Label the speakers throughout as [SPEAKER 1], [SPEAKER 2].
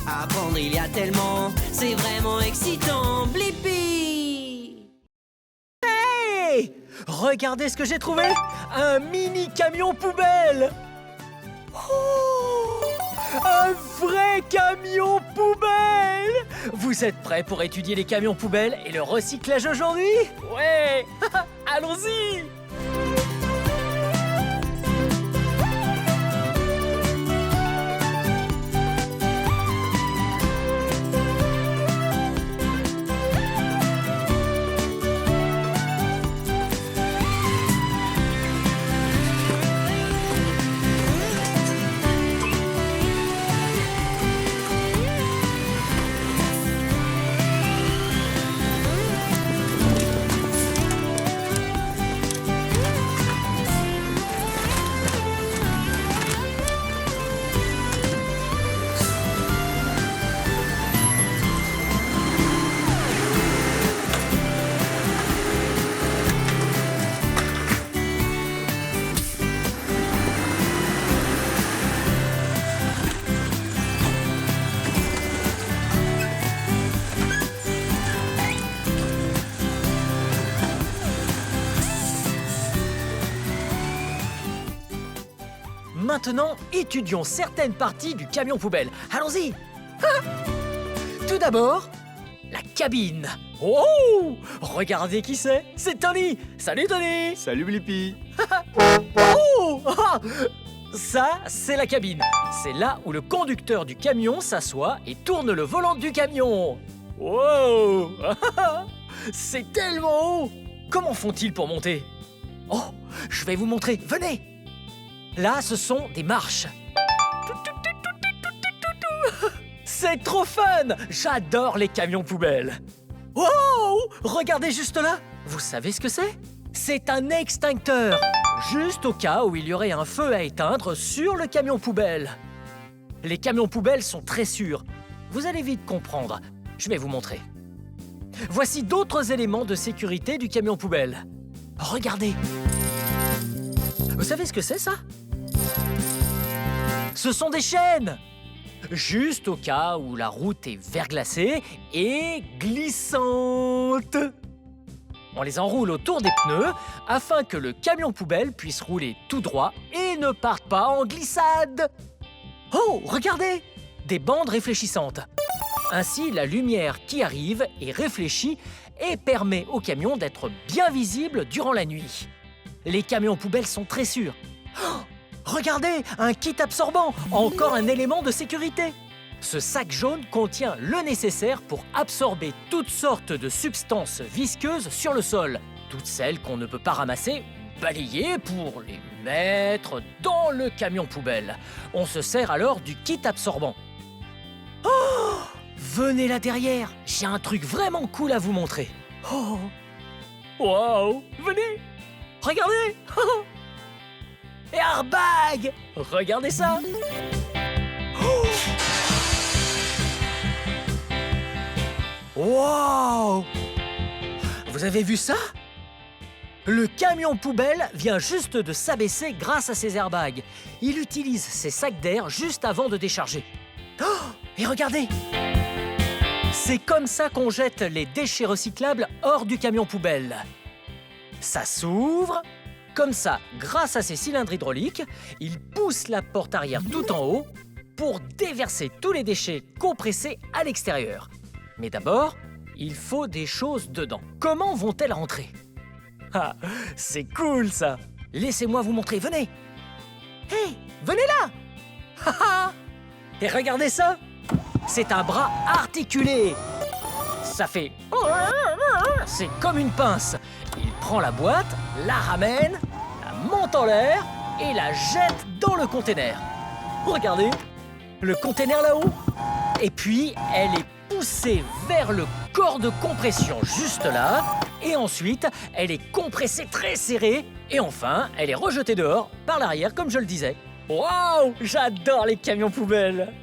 [SPEAKER 1] Apprendre, il y a tellement, c'est vraiment excitant. Blippi!
[SPEAKER 2] Hey! Regardez ce que j'ai trouvé! Un mini camion poubelle! Oh! Un vrai camion poubelle! Vous êtes prêts pour étudier les camions poubelles et le recyclage aujourd'hui? Ouais! Allons-y! Maintenant, étudions certaines parties du camion poubelle. Allons-y! Tout d'abord, la cabine. Oh! Regardez qui c'est! C'est Tony! Salut Tony!
[SPEAKER 3] Salut Blippi.
[SPEAKER 2] Oh! Ça, c'est la cabine. C'est là où le conducteur du camion s'assoit et tourne le volant du camion. Wow! C'est tellement haut! Comment font-ils pour monter? Oh! Je vais vous montrer. Venez! Là, ce sont des marches. C'est trop fun! J'adore les camions poubelles. Wow! Regardez juste là. Vous savez ce que c'est? C'est un extincteur. Juste au cas où il y aurait un feu à éteindre sur le camion poubelle. Les camions poubelles sont très sûrs. Vous allez vite comprendre. Je vais vous montrer. Voici d'autres éléments de sécurité du camion poubelle. Regardez. Vous savez ce que c'est, ça? Ce sont des chaînes! Juste au cas où la route est verglacée et glissante. On les enroule autour des pneus afin que le camion poubelle puisse rouler tout droit et ne parte pas en glissade. Oh, regardez! Des bandes réfléchissantes. Ainsi, la lumière qui arrive est réfléchie et permet au camion d'être bien visible durant la nuit. Les camions poubelles sont très sûrs. Oh, regardez, un kit absorbant, encore un élément de sécurité. Ce sac jaune contient le nécessaire pour absorber toutes sortes de substances visqueuses sur le sol. Toutes celles qu'on ne peut pas ramasser ou balayer pour les mettre dans le camion poubelle. On se sert alors du kit absorbant. Oh! Venez là derrière, j'ai un truc vraiment cool à vous montrer. Oh! Wow! Venez! Regardez! Airbag! Regardez ça! Oh! Wow! Vous avez vu ça? Le camion poubelle vient juste de s'abaisser grâce à ses airbags. Il utilise ses sacs d'air juste avant de décharger. Oh! Et regardez! C'est comme ça qu'on jette les déchets recyclables hors du camion poubelle. Ça s'ouvre. Comme ça, grâce à ses cylindres hydrauliques, il pousse la porte arrière tout en haut pour déverser tous les déchets compressés à l'extérieur. Mais d'abord, il faut des choses dedans. Comment vont-elles rentrer? Ah, c'est cool ça! Laissez-moi vous montrer, venez! Hé, venez là! Et regardez ça! C'est un bras articulé! Ça fait... C'est comme une pince. Il prend la boîte, la ramène, la monte en l'air et la jette dans le container. Regardez, le container là-haut. Et puis, elle est poussée vers le corps de compression juste là. Et ensuite, elle est compressée très serrée. Et enfin, elle est rejetée dehors par l'arrière, comme je le disais. Waouh! J'adore les camions poubelles!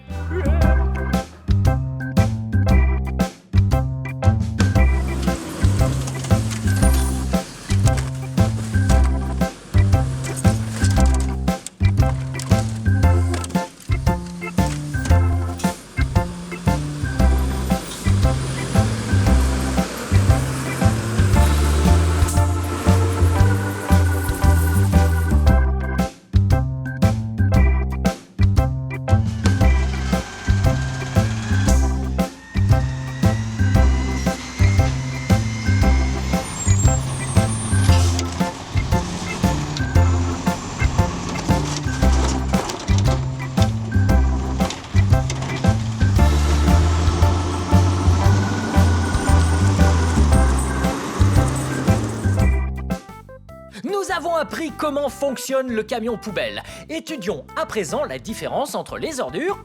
[SPEAKER 2] appris comment fonctionne le camion poubelle. Étudions à présent la différence entre les ordures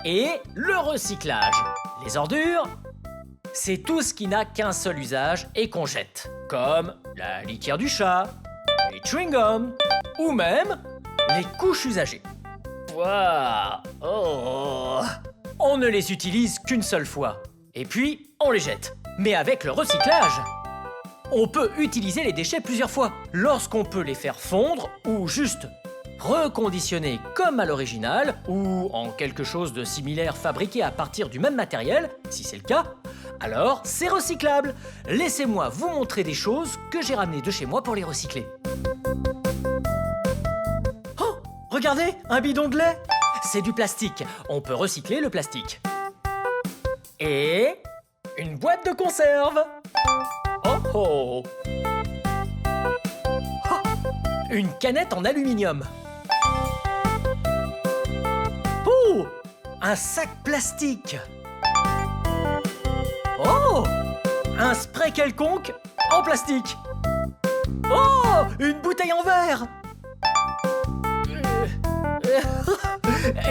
[SPEAKER 2] et le recyclage. Les ordures, c'est tout ce qui n'a qu'un seul usage et qu'on jette, comme la litière du chat, les chewing-gums ou même les couches usagées. Ouah, oh. On ne les utilise qu'une seule fois. Et puis, on les jette. Mais avec le recyclage, on peut utiliser les déchets plusieurs fois. Lorsqu'on peut les faire fondre ou juste reconditionner comme à l'original ou en quelque chose de similaire fabriqué à partir du même matériel, si c'est le cas, alors c'est recyclable. Laissez-moi vous montrer des choses que j'ai ramenées de chez moi pour les recycler. Oh, regardez, un bidon de lait. C'est du plastique. On peut recycler le plastique. Et une boîte de conserve. Oh oh. Oh, une canette en aluminium. Oh, un sac plastique. Oh, un spray quelconque en plastique. Oh, une bouteille en verre.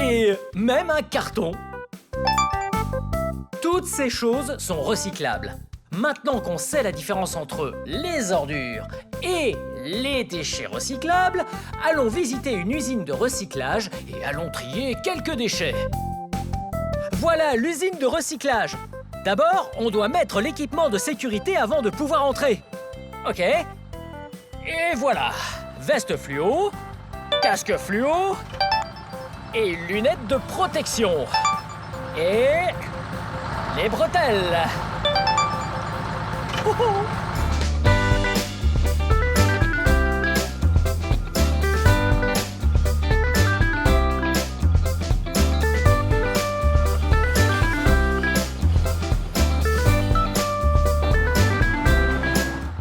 [SPEAKER 2] Et même un carton. Toutes ces choses sont recyclables. Maintenant qu'on sait la différence entre les ordures et les déchets recyclables, allons visiter une usine de recyclage et allons trier quelques déchets. Voilà l'usine de recyclage. D'abord, on doit mettre l'équipement de sécurité avant de pouvoir entrer. Ok. Et voilà. Veste fluo, casque fluo et lunettes de protection. Et les bretelles. Oh oh.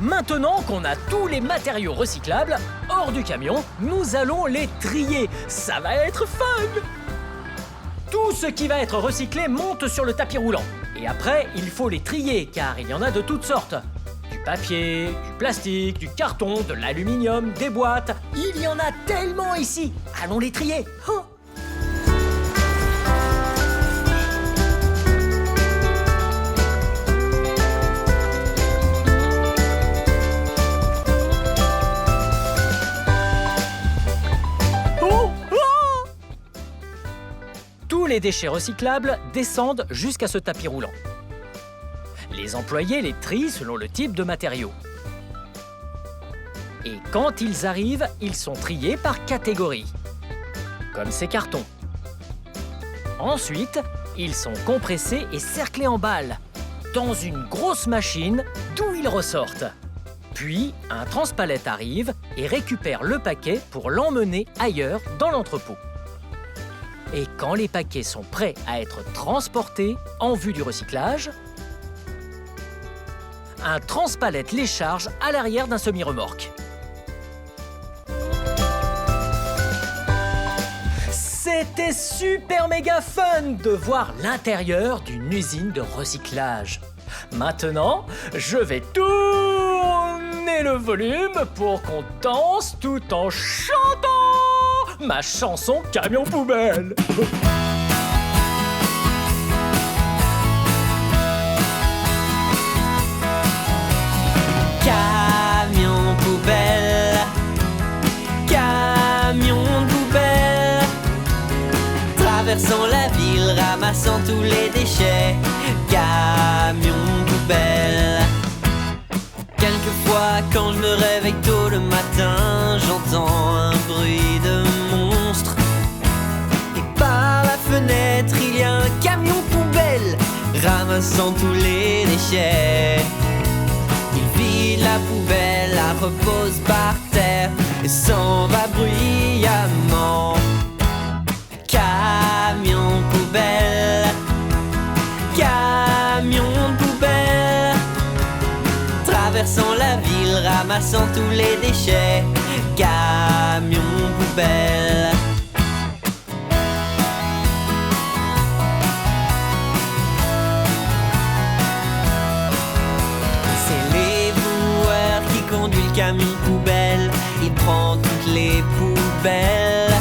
[SPEAKER 2] Maintenant qu'on a tous les matériaux recyclables hors du camion, nous allons les trier. Ça va être fun! Tout ce qui va être recyclé monte sur le tapis roulant. Et après, il faut les trier, car il y en a de toutes sortes. Du papier, du plastique, du carton, de l'aluminium, des boîtes. Il y en a tellement ici. Allons les trier. Oh. Tous les déchets recyclables descendent jusqu'à ce tapis roulant. Les employés les trient selon le type de matériaux. Et quand ils arrivent, ils sont triés par catégorie, comme ces cartons. Ensuite, ils sont compressés et cerclés en balles, dans une grosse machine d'où ils ressortent. Puis, un transpalette arrive et récupère le paquet pour l'emmener ailleurs dans l'entrepôt. Et quand les paquets sont prêts à être transportés en vue du recyclage, un transpalette les charge à l'arrière d'un semi-remorque. C'était super méga fun de voir l'intérieur d'une usine de recyclage. Maintenant, je vais tourner le volume pour qu'on danse tout en chantant ma chanson Camion Poubelle.
[SPEAKER 1] Camion poubelle, camion poubelle, traversant la ville, ramassant tous les déchets. Camion poubelle. Quelquefois, quand je me réveille tôt le matin, j'entends un bruit de monstre. Et par la fenêtre, il y a un camion poubelle ramassant tous les déchets. Il vide la poubelle, la repose par terre et s'en va bruyamment. Camion poubelle, camion poubelle, traversant la ville, ramassant tous les déchets. Camion poubelle. C'est l'éboueur qui conduit le camion poubelle. Il prend toutes les poubelles.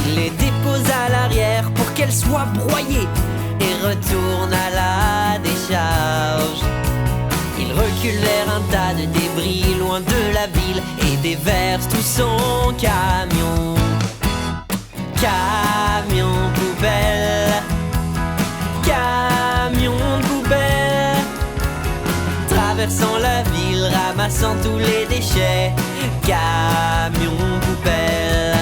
[SPEAKER 1] Il les dépose à l'arrière pour qu'elles soient broyées et retourne à la décharge. Il recule vers un tas de débris loin de la ville et déverse tout son camion. Camion poubelle, camion poubelle, traversant la ville, ramassant tous les déchets. Camion poubelle.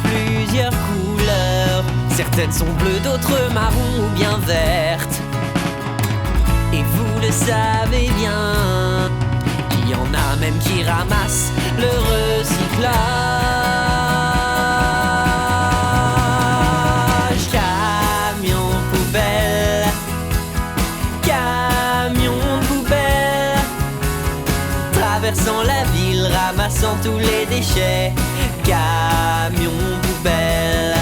[SPEAKER 1] Plusieurs couleurs, certaines sont bleues, d'autres marron ou bien vertes. Et vous le savez bien, il y en a même qui ramassent le recyclage. Camion poubelle, camion poubelle, traversant la ville, ramassant tous les déchets. Camion poubelle,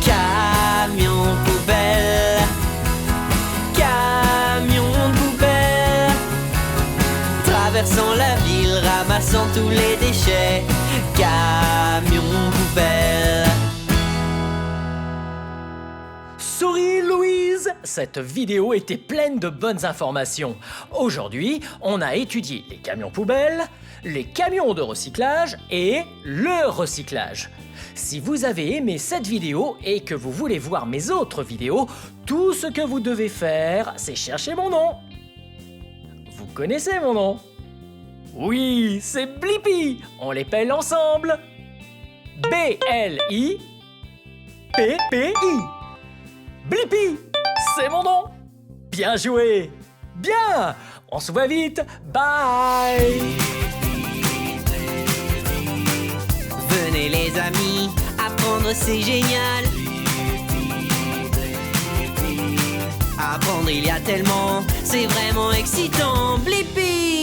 [SPEAKER 1] camion poubelle, camion poubelle, traversant la ville, ramassant tous les déchets. Camion poubelle.
[SPEAKER 2] Souris Louise, cette vidéo était pleine de bonnes informations. Aujourd'hui, on a étudié les camions poubelles, les camions de recyclage et le recyclage. Si vous avez aimé cette vidéo et que vous voulez voir mes autres vidéos, tout ce que vous devez faire, c'est chercher mon nom. Vous connaissez mon nom? Oui, c'est Blippi. On l'épelle ensemble. B-L-I-P-P-I. Blippi, c'est mon nom. Bien joué. Bien. On se voit vite. Bye.
[SPEAKER 1] Venez les amis, apprendre c'est génial. Apprendre il y a tellement, c'est vraiment excitant. Blippi.